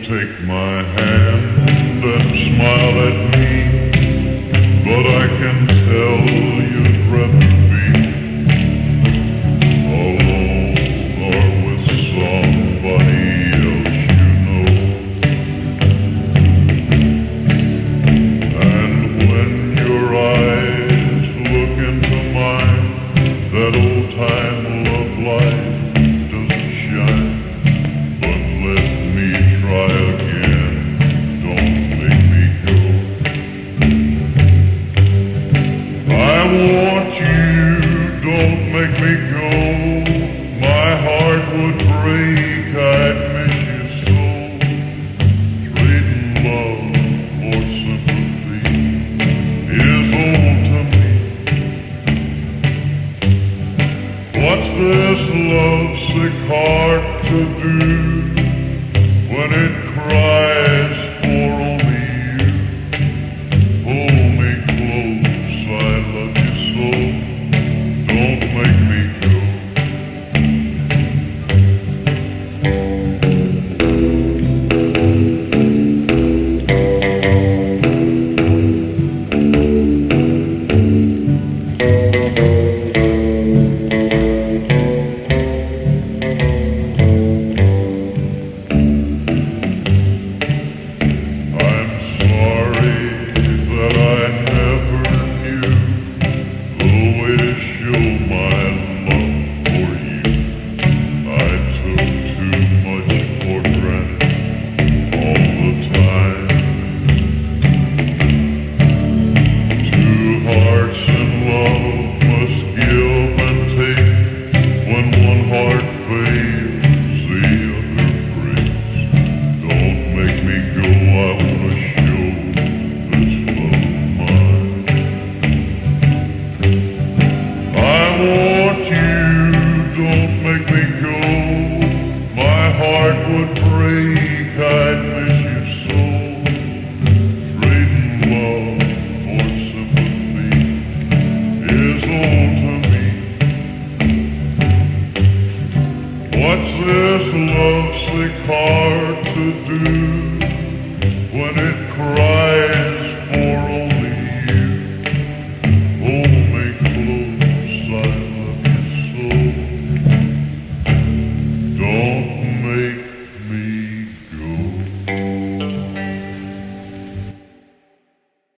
take my hand and smile at me, but I can tell you'd rather be alone or with somebody else you know. And when your eyes look into mine, that old time love light doesn't shine. But let me try again, don't make me go. I want you, don't make me go. My heart would break, I'd miss you so. Trading love for sympathy is old to me. What's this lovesick heart to do when it cries for only you? Pull me close, I love you so. Don't make me go. I'm sorry that I never knew the way to show my love for you. I took too much for granted all the time. Two hearts in love must give and take. When one heart fails, the other breaks. Don't make me go, I wanna show this love of mine. I want you, don't make me go. My heart would break, I'd miss you so. Trading love for sympathy is old to me. What's this lovesick heart to do